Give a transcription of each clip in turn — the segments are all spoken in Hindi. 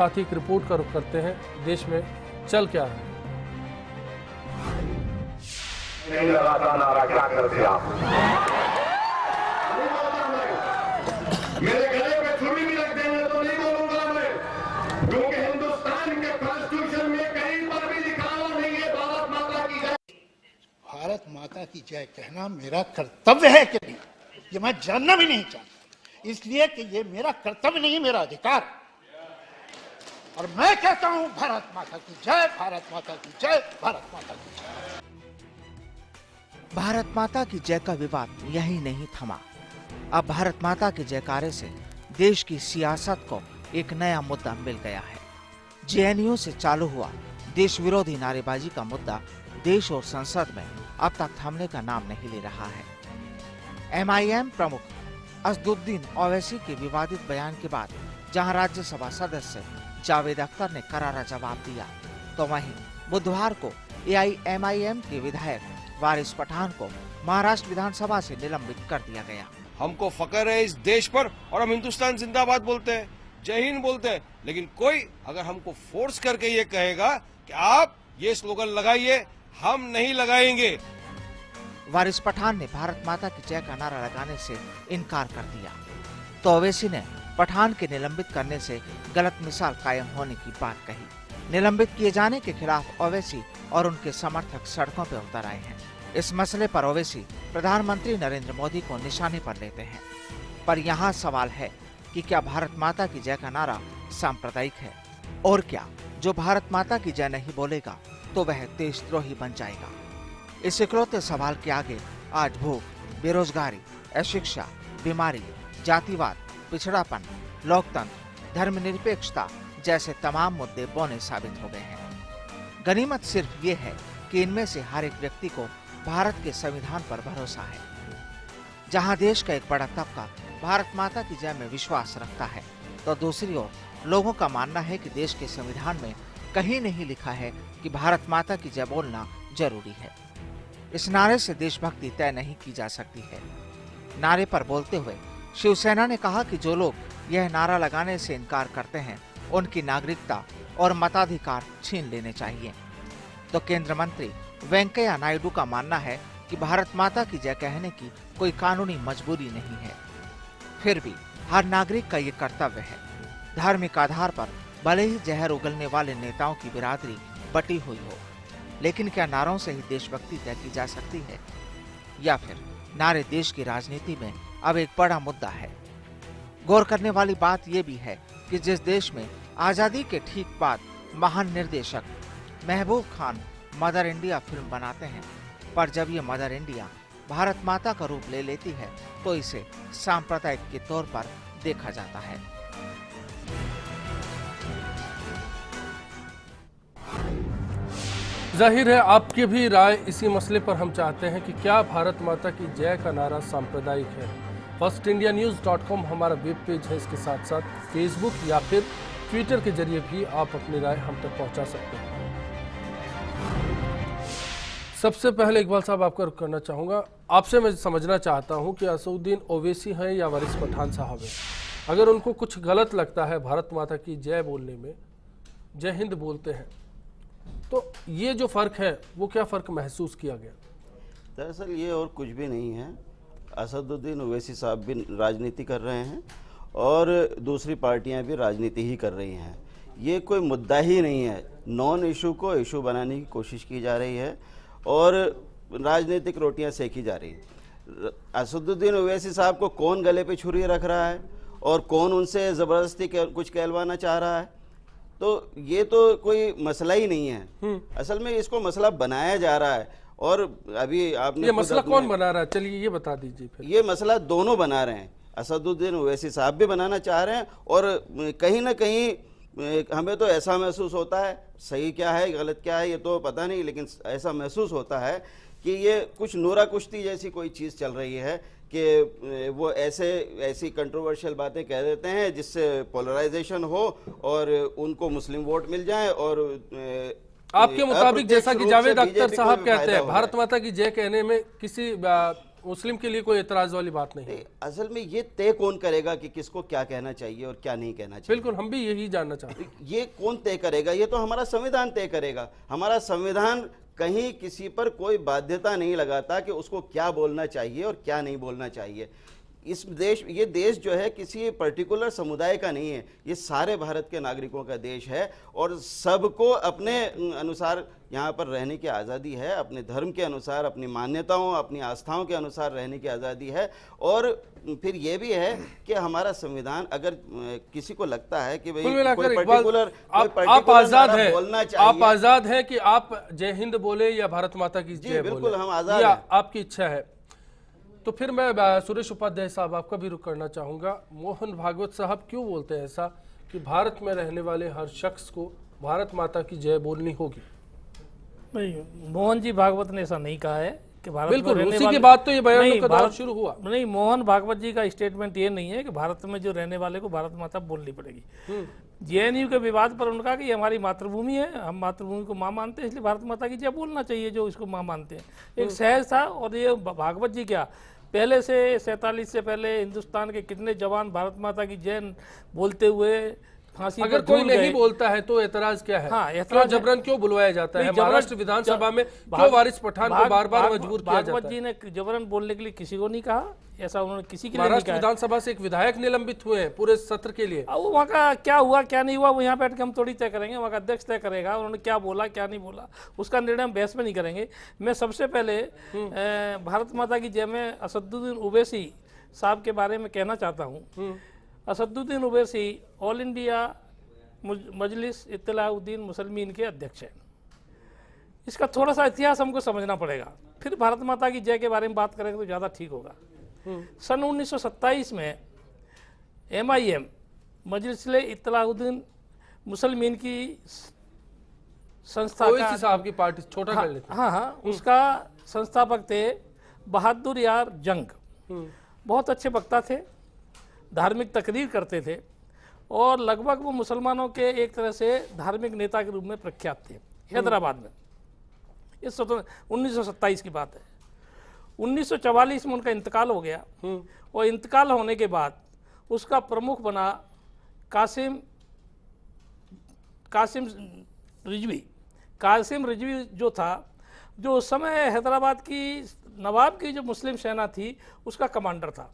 साथ ही एक रिपोर्ट का रुख करते हैं, देश में चल क्या रहा है। नहीं लगाता नारा, क्या करते आप? मेरे गले पे छुरी भी रख देंगे तो नहीं बोलूंगा मैं, क्योंकि हिंदुस्तान के कॉन्स्टिट्यूशन में कहीं पर भी लिखा हुआ नहीं है भारत माता की जय। भारत माता की जय कहना मेरा कर्तव्य है कि नहीं, ये मैं जानना भी नहीं चाहता, इसलिए कि ये मेरा कर्तव्य नहीं, मेरा अधिकार। और मैं कहता हूं भारत माता की जय, भारत माता की जय, भारत माता की जय। भारत माता की जय का विवाद यही नहीं थमा। अब भारत माता के जयकारे से देश की सियासत को एक नया मुद्दा मिल गया है। जेएनयू से चालू हुआ देश विरोधी नारेबाजी का मुद्दा देश और संसद में अब तक थमने का नाम नहीं ले रहा है। एमआईएम प्रमुख असदुद्दीन ओवैसी के विवादित बयान के बाद जहां राज्यसभा सदस्य जावेद अख्तर ने करारा जवाब दिया, तो वहीं बुधवार को एआईएमआईएम के विधायक वारिस पठान को महाराष्ट्र विधानसभा से निलंबित कर दिया गया। हमको फख्र है इस देश पर और हम हिंदुस्तान जिंदाबाद बोलते हैं, जय हिंद बोलते हैं, लेकिन कोई अगर हमको फोर्स करके ये कहेगा कि आप ये स्लोगन लगाइए, हम नहीं लगाएंगे। वारिस पठान ने भारत माता की जय का नारा लगाने से इनकार कर दिया, तो ओवैसी ने पठान के निलंबित करने से गलत मिसाल कायम होने की बात कही। निलंबित किए जाने के खिलाफ ओवैसी और उनके समर्थक सड़कों पर उतर आए हैं। इस मसले पर ओवैसी प्रधानमंत्री नरेंद्र मोदी को निशाने पर लेते हैं। पर यहाँ सवाल है कि क्या भारत माता की जय का नारा सांप्रदायिक है, और क्या जो भारत माता की जय नहीं बोलेगा तो वह देशद्रोही बन जाएगा। इस इकलौते सवाल के आगे आज भूख, बेरोजगारी, अशिक्षा, बीमारी, जातिवाद, पिछड़ापन, लोकतंत्र, धर्मनिरपेक्षता जैसे तमाम मुद्दे बौने साबित हो गए हैं। गनीमत सिर्फ ये है कि इनमें से हर एक व्यक्ति को भारत के संविधान पर भरोसा है। जहां देश का एक बड़ा तबका भारत माता की जय में विश्वास रखता है, तो दूसरी ओर लोगों का मानना है कि देश के संविधान में कहीं नहीं लिखा है कि भारत माता की जय बोलना जरूरी है। इस नारे से देशभक्ति तय नहीं की जा सकती है। नारे पर बोलते हुए शिवसेना ने कहा कि जो लोग यह नारा लगाने से इनकार करते हैं, उनकी नागरिकता और मताधिकार छीन लेने चाहिए। तो केंद्रीय मंत्री वेंकैया नायडू का मानना है कि भारत माता की जय कहने की कोई कानूनी मजबूरी नहीं है। फिर भी हर नागरिक का ये कर्तव्य है। धार्मिक आधार पर भले ही जहर उगलने वाले नेताओं की बिरादरी बटी हुई हो, लेकिन क्या नारों से ही देशभक्ति तय की जा सकती है, या फिर नारे देश की राजनीति में अब एक बड़ा मुद्दा है। गौर करने वाली बात यह भी है कि जिस देश में आजादी के ठीक बाद महान निर्देशक Mehboob Khan mother India film बनाते हैं, पर जब ये मदर इंडिया भारत माता का रूप ले लेती है तो इसे सांप्रदायिक के तौर पर देखा जाता है। जाहिर है आपकी भी राय इसी मसले पर हम चाहते हैं कि क्या भारत माता की जय का नारा सांप्रदायिक है। firstindianews.com हमारा वेब पेज है, इसके साथ साथ फेसबुक या फिर ट्विटर के जरिए भी आप अपनी राय हम तक पहुंचा सकते हैं। सबसे पहले इकबाल साहब आपका रुख करना चाहूँगा, आपसे मैं समझना चाहता हूँ कि असदुद्दीन ओवैसी हैं या वारिस पठान साहब हैं, अगर उनको कुछ गलत लगता है भारत माता की जय बोलने में, जय हिंद बोलते हैं, तो ये जो फ़र्क है वो क्या फ़र्क महसूस किया गया? दरअसल ये और कुछ भी नहीं है। असदुद्दीन ओवैसी साहब भी राजनीति कर रहे हैं और दूसरी पार्टियां भी राजनीति ही कर रही हैं। ये कोई मुद्दा ही नहीं है। नॉन इशू को इशू बनाने की कोशिश की जा रही है और राजनीतिक रोटियां सेकी जा रही है। असदुद्दीन ओवैसी साहब को कौन गले पे छुरी रख रहा है और कौन उनसे ज़बरदस्ती कुछ कहलवाना चाह रहा है, तो ये तो कोई मसला ही नहीं है। असल में इसको मसला बनाया जा रहा है और अभी आपने ये मसला कौन बना रहा है, चलिए ये बता दीजिए फिर। ये मसला दोनों बना रहे हैं, असदुद्दीन ओवैसी साहब भी बनाना चाह रहे हैं और कहीं ना कहीं हमें तो ऐसा महसूस होता है, सही क्या है गलत क्या है ये तो पता नहीं, लेकिन ऐसा महसूस होता है कि ये कुछ नूरा कुश्ती जैसी कोई चीज़ चल रही है कि वो ऐसी कंट्रोवर्शियल बातें कह देते हैं जिससे पोलराइजेशन हो और उनको मुस्लिम वोट मिल जाए। और आपके मुताबिक जैसा कि जावेद अख्तर साहब कहते हैं, भारत माता की जय कहने में किसी मुस्लिम के लिए कोई एतराज वाली बात नहीं है। असल में ये तय कौन करेगा कि किसको क्या कहना चाहिए और क्या नहीं कहना चाहिए? बिल्कुल, हम भी यही जानना चाहते हैं। ये कौन तय करेगा? ये तो हमारा संविधान तय करेगा। हमारा संविधान कहीं किसी पर कोई बाध्यता नहीं लगाता कि उसको क्या बोलना चाहिए और क्या नहीं बोलना चाहिए। ये देश जो है किसी पर्टिकुलर समुदाय का नहीं है, ये सारे भारत के नागरिकों का देश है और सबको अपने अनुसार यहाँ पर रहने की आज़ादी है, अपने धर्म के अनुसार, अपनी मान्यताओं, अपनी आस्थाओं के अनुसार रहने की आज़ादी है। और फिर ये भी है कि हमारा संविधान, अगर किसी को लगता है कि भाई कोई पर्टिकुलर आप आजाद हैं, बोलना चाहिए, आप आजाद हैं कि आप जय हिंद बोले या भारत माता की जय बोले, बिल्कुल हम आजाद हैं, हैं। आपकी इच्छा है। तो फिर मैं सुरेश उपाध्याय साहब आपका भी रुख करना चाहूंगा। मोहन भागवत साहब क्यों बोलते हैं ऐसा कि भारत में रहने वाले हर शख्स को भारत माता की जय बोलनी होगी? नहीं, मोहन जी भागवत ने ऐसा नहीं कहा है कि भारत बिल्कुल, में रहने उसी वाले, के बाद तो ये बयानों नहीं, का दौर भारत शुरू हुआ। नहीं, मोहन भागवत जी का स्टेटमेंट ये नहीं है कि भारत में जो रहने वाले को भारत माता बोलनी पड़ेगी। जेएनयू के विवाद पर उनका कि ये हमारी मातृभूमि है, हम मातृभूमि को माँ मानते हैं, इसलिए भारत माता की जय बोलना चाहिए जो इसको माँ मानते हैं। एक सहज था। और ये भागवत जी क्या पहले से 47 से पहले हिंदुस्तान के कितने जवान भारत माता की जय बोलते हुए फांसी अगर पर कोई झूल नहीं गए। बोलता है तो एतराज क्या है? हाँ, क्यों एतराज जबरन क्यों बुलवाया जाता है? नहीं, जबरन- महाराष्ट्र विधानसभा में क्यों वारिस पठान को बार बार मजबूर किया जाता भागवत है? जी ने जबरन बोलने के लिए किसी को नहीं कहा, ऐसा उन्होंने किसी के लिए नहीं महाराष्ट्र कहा। विधानसभा से एक विधायक निलंबित हुए हैं पूरे सत्र के लिए। अब वहाँ का क्या हुआ क्या नहीं हुआ वो यहाँ बैठ के हम थोड़ी तय करेंगे, वहाँ का अध्यक्ष तय करेगा उन्होंने क्या बोला क्या नहीं बोला, उसका निर्णय हम बहस में नहीं करेंगे। मैं सबसे पहले भारत माता की जय में असदुद्दीन ओवैसी साहब के बारे में कहना चाहता हूँ। असदुद्दीन ओवैसी ऑल इंडिया मजलिस इत्तेलाउद्दीन मुसलमीन के अध्यक्ष हैं। इसका थोड़ा सा इतिहास हमको समझना पड़ेगा, फिर भारत माता की जय के बारे में बात करेंगे तो ज़्यादा ठीक होगा। सन 1927 में MIM मजलिस इत्तेलाउद्दीन मुसलमीन की संस्था ओवैसी साहब की पार्टी, छोटा कर लेते हैं। हाँ, उसका संस्थापक थे बहादुर यार जंग। बहुत अच्छे वक्ता थे, धार्मिक तकरीर करते थे और लगभग वो मुसलमानों के एक तरह से धार्मिक नेता के रूप में प्रख्यात थे हैदराबाद में। इस 1927 की बात है। 1944 में उनका इंतकाल हो गया और इंतकाल होने के बाद उसका प्रमुख बना कासिम रिजवी। कासिम रिजवी जो था, जो उस समय हैदराबाद की नवाब की जो मुस्लिम सेना थी उसका कमांडर था,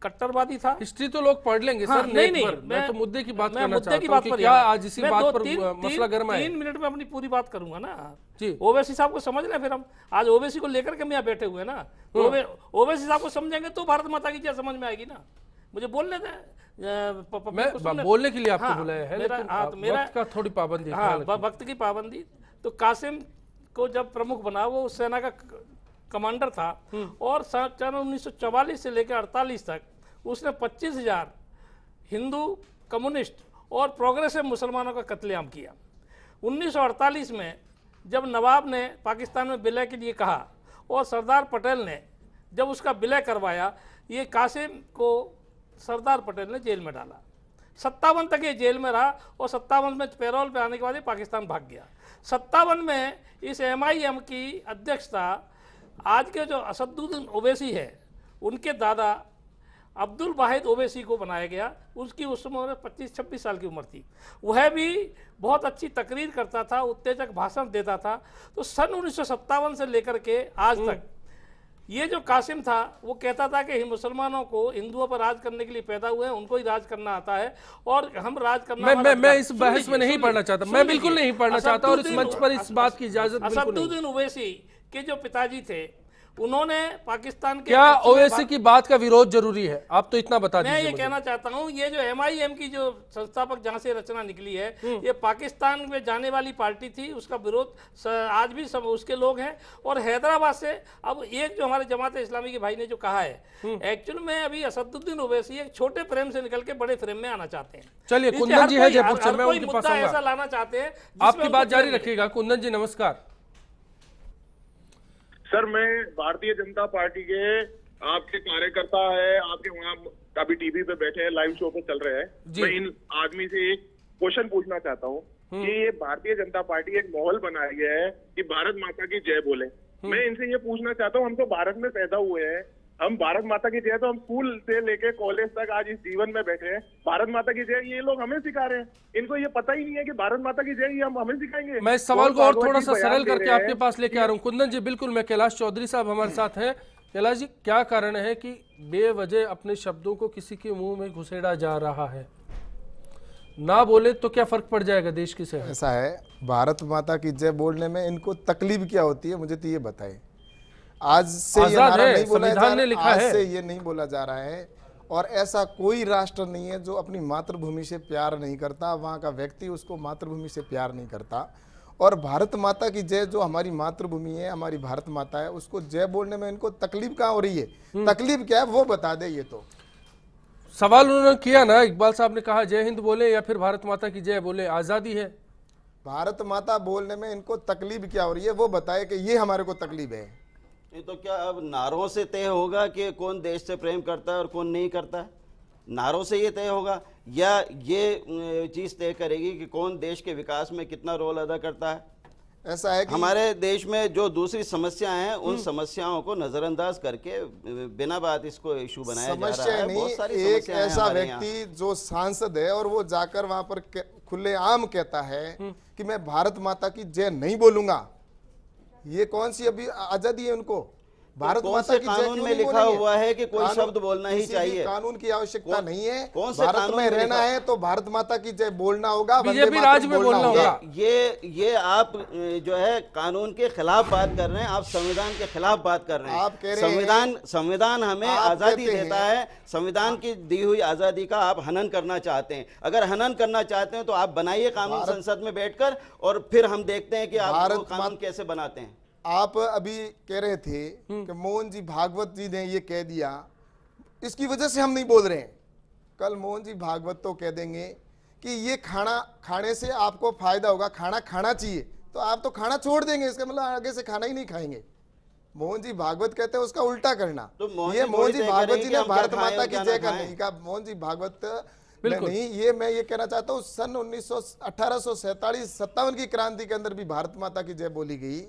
कट्टरवादी था। हिस्ट्री तो लोग पढ़ लेंगे हाँ, सर, नहीं, नेट पर। मैं तो मुद्दे की बात करना चाहता हूं कि क्या आज इसी बात पर मसला गर्मा है? 3 मिनट में अपनी पूरी बात करूंगा ना जी। ओवैसी साहब को समझ लें, फिर हम आज ओवैसी को लेकर के हम यहाँ बैठे हुए ना, ओवैसी साहब को समझेंगे तो भारत माता की जय समझ में आएगी ना। मुझे बोलने दें, मैं बोलने के लिए आपको बुलाया है, लेकिन वक्त का थोड़ी पाबंदी। हाँ, वक्त की पाबंदी। तो कासिम को जब प्रमुख बना, वो उस सेना का कमांडर था और सन 1944 से लेकर 48 तक उसने 25,000 हिंदू, कम्युनिस्ट और प्रोग्रेसिव मुसलमानों का कत्लेआम किया। 1948 में जब नवाब ने पाकिस्तान में विलय के लिए कहा और सरदार पटेल ने जब उसका विलय करवाया, ये कासिम को सरदार पटेल ने जेल में डाला। 57 तक ये जेल में रहा और 57 में पैरोल पे आने के बाद ये पाकिस्तान भाग गया। 57 में इस MIM की अध्यक्षता आज के जो असदुद्दीन ओवैसी है उनके दादा अब्दुल वाहिद ओवैसी को बनाया गया। उसकी उस समय 25-26 साल की उम्र थी। वह भी बहुत अच्छी तकरीर करता था, उत्तेजक भाषण देता था। तो सन 1957 से लेकर के आज तक ये जो कासिम था वो कहता था कि मुसलमानों को हिंदुओं पर राज करने के लिए पैदा हुए हैं, उनको ही राज करना आता है और हम राज करना। मैं इस बहस में नहीं पढ़ना चाहता, मैं बिल्कुल नहीं पढ़ना चाहता और इस मंच पर इस बात की इजाजत बिल्कुल नहीं। असदुद्दीन ओवैसी के जो पिताजी थे उन्होंने पाकिस्तान के, क्या ओवैसी की बात का विरोध जरूरी है? आप तो इतना बता दीजिए। मैं ये कहना चाहता हूँ, ये जो MIM की जो संस्थापक जहाँ से रचना निकली है, ये पाकिस्तान में जाने वाली पार्टी थी। उसका विरोध आज भी सब उसके लोग हैं। और हैदराबाद से अब एक जो हमारे जमात इस्लामी के भाई ने जो कहा है, एक्चुअल में अभी असदुद्दीन ओवैसी एक छोटे फ्रेम से निकल के बड़े फ्रेम में आना चाहते हैं। चलिए, कुंदन जी है जयपुर से, मैं कोई उनके पास मुद्दा आऊंगा। ऐसा लाना चाहते हैं आपकी बात जारी रखिएगा। कुंदन जी नमस्कार। सर, मैं भारतीय जनता पार्टी के आपके कार्यकर्ता है, आपके वहाँ अभी टीवी पे बैठे हैं, लाइव शो पे चल रहे हैं। मैं इन आदमी से एक क्वेश्चन पूछना चाहता हूँ कि ये भारतीय जनता पार्टी एक माहौल बनाया गया है कि भारत माता की जय बोले, मैं इनसे ये पूछना चाहता हूँ, हम तो भारत में पैदा हुए हैं, हम भारत माता की जय तो हम स्कूल से लेके कॉलेज तक आज इस जीवन में बैठे हैं, भारत माता की जय ये लोग हमें सिखा रहे हैं। इनको ये पता ही नहीं है कि भारत माता की जय ये हम हमें सिखाएंगे। मैं इस सवाल को और थोड़ा सा सरल करके बयान दे आपके पास लेके आ रहा हूँ। कुंदन जी, बिल्कुल, मैं कैलाश चौधरी साहब हमारे साथ हैं। कैलाश जी, क्या कारण है कि बेवजह अपने शब्दों को किसी के मुंह में घुसेड़ा जा रहा है? ना बोले तो क्या फर्क पड़ जाएगा देश की सेहत? ऐसा है, भारत माता की जय बोलने में इनको तकलीफ क्या होती है, मुझे तो ये बताएं। आज से ये नारा नहीं बोला जा रहा, आज से ये नहीं बोला जा रहा है। और ऐसा कोई राष्ट्र नहीं है जो अपनी मातृभूमि से प्यार नहीं करता, वहाँ का व्यक्ति उसको मातृभूमि से प्यार नहीं करता। और भारत माता की जय, जो हमारी मातृभूमि है, हमारी भारत माता है, उसको जय बोलने में इनको तकलीफ कहाँ हो रही है? तकलीफ क्या है वो बता दे। ये तो सवाल उन्होंने किया ना, इकबाल साहब ने कहा जय हिंद बोले या फिर भारत माता की जय बोले, आजादी है। भारत माता बोलने में इनको तकलीफ क्या हो रही है वो बताए कि ये हमारे को तकलीफ है। ये तो क्या अब नारों से तय होगा कि कौन देश से प्रेम करता है और कौन नहीं करता है? नारों से ये तय होगा या ये चीज़ तय करेगी कि कौन देश के विकास में कितना रोल अदा करता है? ऐसा है कि हमारे देश में जो दूसरी समस्याएं हैं उन समस्याओं को नजरअंदाज करके बिना बात इसको इशू बनाया जा रहा समस्या है। नहीं, बहुत सारी एक समस्याएं हैं ऐसा हमारे यहाँ। व्यक्ति जो सांसद है और वो जाकर वहां पर खुलेआम कहता है कि मैं भारत माता की जय नहीं बोलूंगा। ये कौन सी अभी आजादी है उनको? भारत कौन माता से की जय कानून क्यों में नहीं लिखा बोलेंगे? हुआ है कि कोई कानून- शब्द बोलना ही किसी भी चाहिए? कानून की आवश्यकता नहीं है। कौन से भारत कानून में में रहना लिखा? है तो भारत माता की जय बोलना होगा, वंदे बीजेपी मातरम राज में बोलना होगा। ये आप जो है कानून के खिलाफ बात कर रहे हैं, आप संविधान के खिलाफ बात कर रहे हैं। आप कह रहे हैं- संविधान हमें आप आजादी कहते देता हैं- है। संविधान की दी हुई आजादी का आप हनन करना चाहते हैं। अगर हनन करना चाहते हैं तो आप बनाइए कानून संसद में बैठकर, और फिर हम देखते हैं कि आप वो भारत कानून कैसे बनाते हैं। आप अभी कह रहे थे कि मोहन जी भागवत जी ने ये कह दिया, इसकी वजह से हम नहीं बोल रहे हैं। कल मोहन जी भागवत तो कह देंगे कि ये खाना खाने से आपको फायदा होगा, खाना खाना चाहिए, तो आप तो खाना छोड़ देंगे, इसका मतलब आगे से खाना ही नहीं खाएंगे। मोहन जी भागवत कहते हैं उसका उल्टा करना। तो मोहन ये जी मोहन थोड़ी जी तय भागवत करेंगे जी कि ने हम क्या भारत खाएं माता और की क्या जय ना का खाएं। नहीं कहा। मोहन जी भागवत में बिल्कुल। नहीं, ये मैं ये कहना चाहता हूँ सन 1847-57 की क्रांति के अंदर भी भारत माता की जय बोली गई।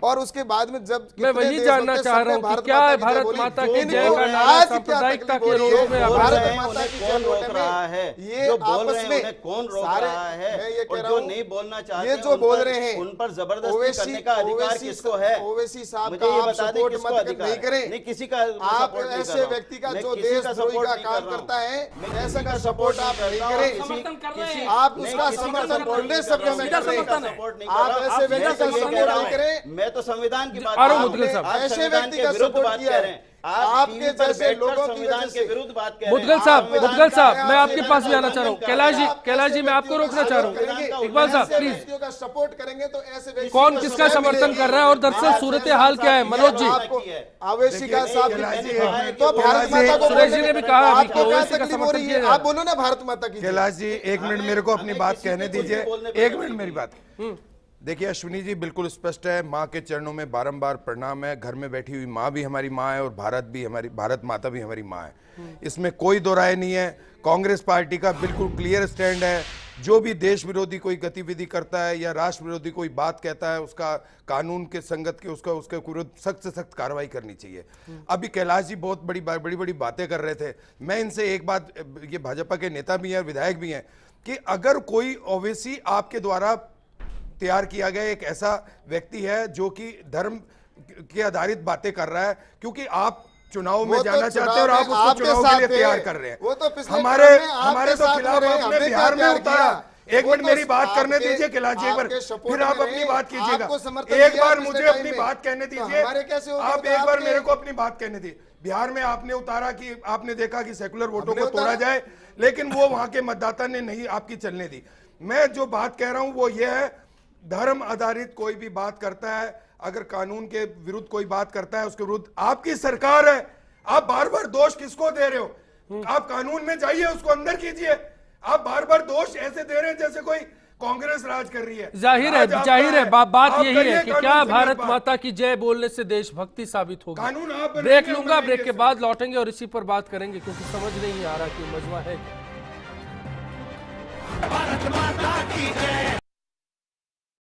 और उसके बाद में जब मैं वही जानना चाह रहा हूँ कि क्या है भारत माता की जय का नारा सांप्रदायिकता के रोलों में बोल भारत रहे हैं, माता उन्हें की कौन जय रोक बोलने रहा में है? ये जो बोल आपस रहे हैं में उन्हें कौन रोक सारे- रहा है? मैं ये कह और रहा जो हूं, नहीं बोलना चाहते ये हैं, जो उन बोल पर- रहे हैं उन पर जबरदस्ती करने का अधिकार किसको है? ओवैसी साहब मुझे का ये आप बता दें सपोर्ट किसको मत अधिकार नहीं है? करें। नहीं, किसी का आप सपोर्ट नहीं कर ऐसे रहा हूं। व्यक्ति का मैं जो किसी देशद्रोही सपोर्ट का नहीं काम कर रहा हूं। करता है, मैं ऐसा किसी का का सपोर्ट आप नहीं नहीं कर रहा हूं। करें। समर्थन कर रहे हैं। आप नहीं, उसका किसी का समर्थन सपोर्ट बोलने नहीं शब्दों कर में रहा कर हूं। रहे समर्थन हैं। है। सपोर्ट नहीं आप कर रहा हूं। ऐसे व्यक्ति मैं तो का ये सपोर्ट कह रहा नहीं हूं, करें। मैं तो संविधान की बात आरो कर रहा हूं। मुदगल साहब। आप ऐसे संविधान व्यक्ति के का विरुद्ध सपोर्ट बात किया कर है। रहे हैं। आप आपके टीवी पर जैसे बैठकर लोगों की संविधान वजह के से- विरुद्ध बात कर रहे हैं। मुदगल साहब, संविधान मुदगल का साहब, है, मैं आपके संविधान पास भी का आना चाह रहा हूँ। उल्लंघन कैलाश जी, कर रहे हैं। कैलाश जी, मैं आपको रोकना चाह रहा हूँ। इकबाल साहब, ऐसे प्लीज। व्यक्तियों का सपोर्ट करेंगे तो ऐसे व्यक्ति कौन को किसका सपोर्ट समर्थन मिलेगी। कर रहा है और दरअसल सूरत हाल क्या है? मनोज जी, आपको आवेशी का साहब कैलाश जी, तो भारत माता को सुरेश जी ने भी कहा अभी कि आपको क्या ओवैसी का तकलीफ हो समर्थन रही किया है? जाए। आप बोलो ना भारत माता की जय। कैलाश जी, एक मिनट मेरे को अपनी बात किसी कहने को कुछ दीजिए। बोलने पर एक नहीं मिनट मेरी बात। देखिए अश्विनी जी, बिल्कुल स्पष्ट है, माँ के चरणों में बारंबार प्रणाम है। घर में बैठी हुई माँ भी हमारी माँ है और भारत माता भी हमारी माँ है। इसमें कोई दो राय नहीं है। कांग्रेस पार्टी का बिल्कुल क्लियर स्टैंड है। जो भी देश विरोधी कोई गतिविधि करता है या राष्ट्र विरोधी कोई बात कहता है, उसका कानून के संगत के उसके विरुद्ध सख्त से सख्त कार्रवाई करनी चाहिए। अभी कैलाश जी बहुत बड़ी बड़ी बातें कर रहे थे। मैं इनसे एक बात, ये भाजपा के नेता भी हैं, विधायक भी हैं, कि अगर कोई ओवैसी आपके द्वारा तैयार किया गया एक ऐसा व्यक्ति है जो कि धर्म के आधारित बातें कर रहा है, क्योंकि आप चुनाव में वो तो जाना चाहते हैं और आप चुनाव में उसको आपके चुनाव के साथ लिए थे। तैयार कर रहे हैं। वो तो पिछले हमारे चुनाव में आपके हमारे तो साथ खिलाफ रहे, आपने हमने बिहार में क्या उतारा। किया? एक वो मिनट तो मेरी बात करने आपके- दीजिए कैलाश जी, एक बार आपके सपोर्ट फिर आप में अपनी रहे, बात कीजिएगा। आपको समर्थन एक दिया बार पिछले मुझे टाइम अपनी में। बात कहने तो दीजिए। हमारे कैसे होगा? आप तो एक बार आपके- मेरे को अपनी बात कहने दी। बिहार में आपने उतारा कि आपने देखा कि सेकुलर वोटों हमने को तोड़ा उतारा। जाए, लेकिन वो वहां के मतदाता ने नहीं आपकी चलने दी। मैं जो बात कह रहा हूं वो ये है, धर्म आधारित कोई भी बात करता है, अगर कानून के विरुद्ध कोई बात करता है, उसके विरुद्ध आपकी सरकार है। आप बार बार दोष किसको दे रहे हो? आप कानून में जाइए, उसको अंदर कीजिए। आप बार बार दोष ऐसे दे रहे हैं जैसे कोई कांग्रेस राज कर रही है। जाहिर है, आज आपका जाहिर है, बात आप यही करिए है कि कानून क्या से भारत बात। माता की जय बोलने से देशभक्ति साबित होगी। कानून आप ब्रेक बनाएंगे, लूंगा, हम ब्रेक के बनाएंगे। बाद लौटेंगे और इसी पर बात करेंगे, क्योंकि समझ नहीं आ रहा कि मजमा है क्या। भारत माता की जय।